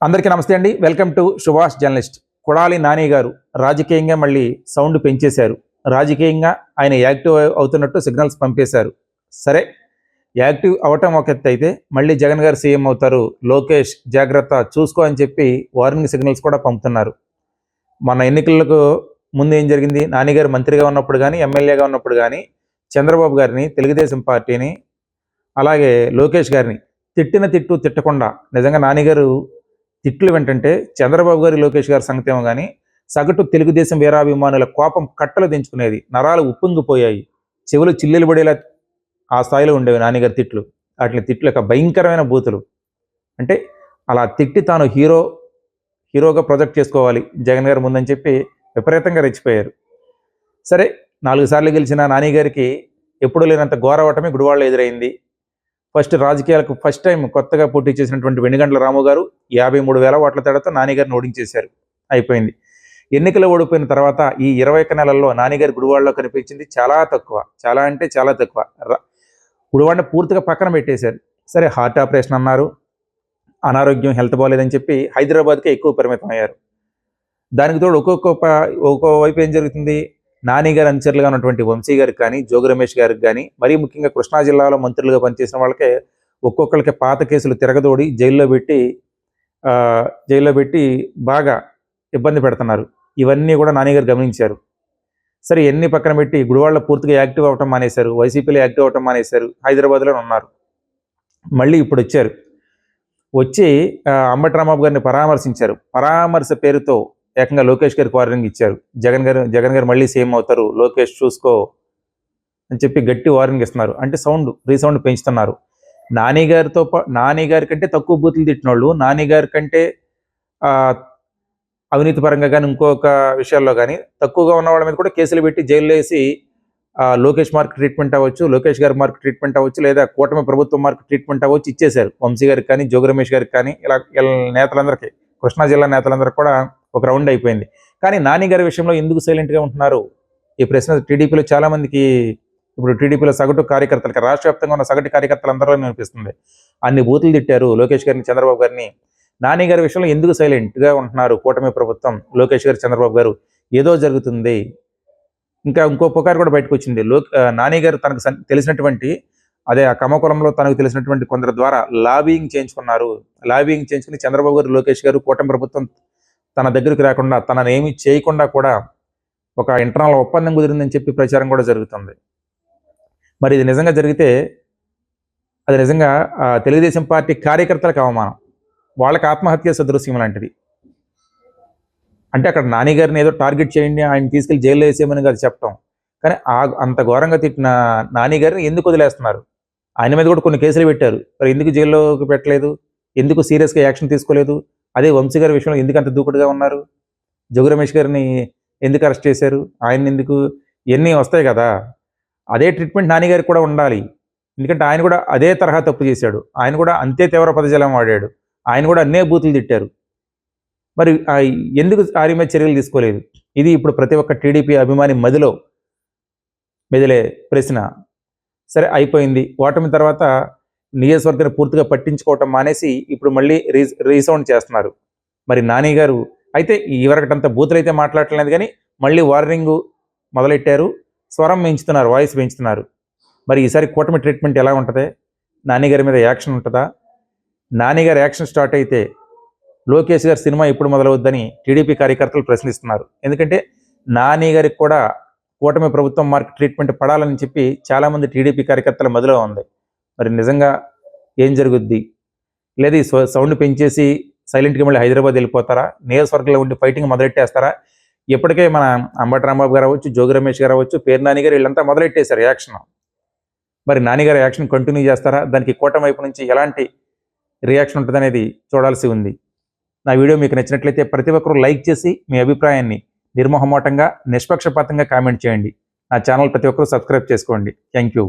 అందరికీ నమస్తే అండి. Welcome to Subhash journalist. Kodali Nani గారు రాజకీయంగా మళ్ళీ సౌండ్ పెంచేశారు. రాజకీయంగా ఆయన యాక్టివ్ అవుతున్నట్టు సిగ్నల్స్ పంపేశారు. సరే, యాక్టివ్ అవటం ఒక ఎత్తు అయితే మళ్ళీ జగన్ గారు సీఎం అవుతారు, లోకేష్ జాగ్రత్త చూసుకో అని చెప్పి వార్నింగ్ సిగ్నల్స్ కూడా పంపుతున్నారు. మన ఎన్నికలకు ముందు ఏం జరిగింది? నాని గారు మంత్రిగా ఉన్నప్పుడు కానీ, ఎమ్మెల్యేగా ఉన్నప్పుడు కానీ చంద్రబాబు గారిని, తెలుగుదేశం పార్టీని, అలాగే లోకేష్ గారిని తిట్టు తిట్టకుండా నిజంగా నానిగారు తిట్లు వెంటంటే చంద్రబాబు గారి, లోకేష్ గారి సంగతి ఏమో కానీ సగటు తెలుగుదేశం వీరాభిమానుల కోపం కట్టలు దించుకునేది. నరాలు ఉప్పొంగిపోయాయి, చెవులు చిల్లులు పడేలా ఆ స్థాయిలో ఉండేవి నానిగారి తిట్లు. వాటిని తిట్లు యొక్క భయంకరమైన బూతులు. అంటే అలా తిట్టి తాను హీరోగా ప్రొజెక్ట్ చేసుకోవాలి జగన్ గారి ముందని చెప్పి విపరీతంగా రెచ్చిపోయారు. సరే, 4 సార్లు గెలిచిన నాని గారికి ఎప్పుడూ లేనంత ఘోర ఓటమి గుడివాడలో ఎదురైంది. రాజకీయాలకు ఫస్ట్ టైం కొత్తగా పోటీ చేసినటువంటి వెనుగండ్ల రాము గారు 53,000 ఓట్ల తేడాతో నానిగారిని ఓడించేశారు. అయిపోయింది. ఎన్నికలు ఓడిపోయిన తర్వాత ఈ 21 నెలల్లో నానిగారి గుడివాడలో కనిపించింది చాలా తక్కువ. చాలా అంటే చాలా తక్కువ. గుడివాడని పూర్తిగా పక్కన పెట్టేశారు. సరే, హార్ట్ ఆపరేషన్ అన్నారు, అనారోగ్యం, హెల్త్ బాగాలేదని చెప్పి హైదరాబాద్కే ఎక్కువ పరిమితం అయ్యారు. దానికి తోడు ఒక్కో వైపు ఏం జరుగుతుంది? నాని గారి అనుచరులుగా ఉన్నటువంటి వంశీ గారికి కానీ, జోగి రమేష్ గారికి కానీ, మరీ ముఖ్యంగా కృష్ణా జిల్లాలో మంత్రులుగా పనిచేసిన వాళ్ళకే ఒక్కొక్కరికి పాత కేసులు తిరగదోడి జైల్లో పెట్టి బాగా ఇబ్బంది పెడుతున్నారు. ఇవన్నీ కూడా నాని గారు గమనించారు. సరే, ఎన్ని పక్కన పెట్టి గుడివాడలో పూర్తిగా యాక్టివ్ అవ్వటం మానేశారు, వైసీపీలో యాక్టివ్ అవ్వటం మానేశారు, హైదరాబాద్లో ఉన్నారు. మళ్ళీ ఇప్పుడు వచ్చి అంబటి రాంబాబు గారిని పరామర్శించారు. పరామర్శ పేరుతో ఏకంగా లోకేష్ గారికి వార్నింగ్ ఇచ్చారు. జగన్ గారు మళ్ళీ సీఎం అవుతారు, లోకేష్ చూసుకో అని చెప్పి గట్టి వార్నింగ్ ఇస్తున్నారు. అంటే రీసౌండ్ పెంచుతున్నారు. నాని గారి కంటే తక్కువ బూతులు తిట్టిన వాళ్ళు, నాని గారి కంటే అవినీతి పరంగా కానీ ఇంకొక విషయాల్లో కానీ తక్కువగా ఉన్న వాళ్ళ మీద కూడా కేసులు పెట్టి జైల్లో వేసి లోకేష్ మార్క్ ట్రీట్మెంట్ అవ్వచ్చు, లోకేష్ గారి మార్క్ ట్రీట్మెంట్ అవ్వచ్చు, లేదా కూటమి ప్రభుత్వం మార్క్ ట్రీట్మెంట్ అవ్వచ్చు ఇచ్చేశారు. వంశీ గారికి కానీ, జోగి రమేష్ గారికి కానీ, ఇలా నేతలందరికీ, కృష్ణా జిల్లా నేతలందరికీ కూడా ఒక రౌండ్ అయిపోయింది. కానీ నాని గారి విషయంలో ఎందుకు సైలెంట్గా ఉంటున్నారు? ఈ ప్రశ్న టీడీపీలో చాలామందికి, ఇప్పుడు టీడీపీలో సగటు కార్యకర్తలకి, రాష్ట్ర వ్యాప్తంగా ఉన్న సగటు కార్యకర్తలందరూ అనిపిస్తుంది. అన్ని బూతులు తిట్టారు లోకేష్ గారిని, చంద్రబాబు గారిని. నాని గారి విషయంలో ఎందుకు సైలెంట్గా ఉంటున్నారు కూటమి ప్రభుత్వం, లోకేష్ గారు, చంద్రబాబు గారు? ఏదో జరుగుతుంది. ఇంకో పుకారు కూడా బయటకు వచ్చింది. నాని గారు తనకు తెలిసినటువంటి, అదే ఆ కమకులంలో తనకు తెలిసినటువంటి కొందరి ద్వారా లాబింగ్ చేయించుకుని చంద్రబాబు గారు, లోకేష్ గారు, కూటమి ప్రభుత్వం తన దగ్గరికి రాకుండా, తనను ఏమీ చేయకుండా కూడా ఒక ఇంటర్నల్ ఒప్పందం కుదిరిందని చెప్పి ప్రచారం కూడా జరుగుతుంది. మరి ఇది నిజంగా జరిగితే అది నిజంగా తెలుగుదేశం పార్టీ కార్యకర్తలకు అవమానం, వాళ్ళకి ఆత్మహత్య సదృశ్యం లాంటిది. అంటే అక్కడ నాని గారిని ఏదో టార్గెట్ చేయండి, ఆయన తీసుకెళ్లి జైల్లో వేసేయమని కాదు చెప్పటం. కానీ అంత ఘోరంగా తిట్టిన నాని గారిని ఎందుకు వదిలేస్తున్నారు? ఆయన మీద కూడా కొన్ని కేసులు పెట్టారు. మరి ఎందుకు జైల్లోకి పెట్టలేదు? ఎందుకు సీరియస్గా యాక్షన్ తీసుకోలేదు? అదే వంశీ గారి విషయంలో ఎందుకు అంత దూకుడుగా ఉన్నారు? జోగి రమేష్ గారిని ఎందుకు అరెస్ట్ చేశారు? ఆయన ఎందుకు? ఇవన్నీ వస్తాయి కదా. అదే ట్రీట్మెంట్ నాని గారికి కూడా ఉండాలి. ఎందుకంటే ఆయన కూడా అదే తరహా తప్పు చేశాడు. ఆయన కూడా అంతే తీవ్ర పదజాలం వాడాడు. ఆయన కూడా అన్నే బూతులు తిట్టారు. మరి ఎందుకు ఆయన మీద చర్యలు తీసుకోలేదు? ఇది ఇప్పుడు ప్రతి ఒక్క టీడీపీ అభిమాని మదిలో మెదిలే ప్రశ్న. సరే, అయిపోయింది. ఓటమి తర్వాత నియోజకవర్గాన్ని పూర్తిగా పట్టించుకోవటం మానేసి ఇప్పుడు మళ్ళీ రీసౌండ్ చేస్తున్నారు. మరి నాని గారు అయితే ఇవరకటంత బూతులు అయితే మాట్లాడట్లేదు, కానీ మళ్ళీ వార్నింగ్ మొదలెట్టారు, స్వరం పెంచుతున్నారు, వాయిస్ పెంచుతున్నారు. మరి ఈసారి కూటమి ట్రీట్మెంట్ ఎలా ఉంటుంది? నాని గారి మీద యాక్షన్ ఉంటుందా? నాని గారి యాక్షన్ స్టార్ట్ అయితే లోకేష్ గారి సినిమా ఎప్పుడు మొదలవుద్దని టీడీపీ కార్యకర్తలు ప్రశ్నిస్తున్నారు. ఎందుకంటే నాని గారికి కూడా కూటమి ప్రభుత్వం మార్క్ ట్రీట్మెంట్ పడాలని చెప్పి చాలామంది టీడీపీ కార్యకర్తల మదిలో ఉంది. మరి నిజంగా ఏం జరుగుద్ది? లేదా ఈ సౌండ్ పెంచేసి సైలెంట్గా మళ్ళీ హైదరాబాద్ వెళ్ళిపోతారా? నియోజకవర్గంలో ఉండి ఫైటింగ్ మొదలెట్టేస్తారా? ఇప్పటికే మన అంబటి రాంబాబు గారు అవ్వచ్చు, జోగి రమేష్ గారు అవ్వచ్చు, పేరు నాని గారు, వీళ్ళంతా మొదలెట్టేశారు యాక్షన్. మరి నాని గారి యాక్షన్ కంటిన్యూ చేస్తారా? దానికి కూటమి వైపు నుంచి ఎలాంటి రియాక్షన్ ఉంటుందనేది చూడాల్సి ఉంది. నా వీడియో మీకు నచ్చినట్లయితే ప్రతి ఒక్కరూ లైక్ చేసి మీ అభిప్రాయాన్ని నిర్మోహమాటంగా, నిష్పక్షపాతంగా కామెంట్ చేయండి. నా ఛానల్ ప్రతి ఒక్కరూ సబ్స్క్రైబ్ చేసుకోండి. Thank you.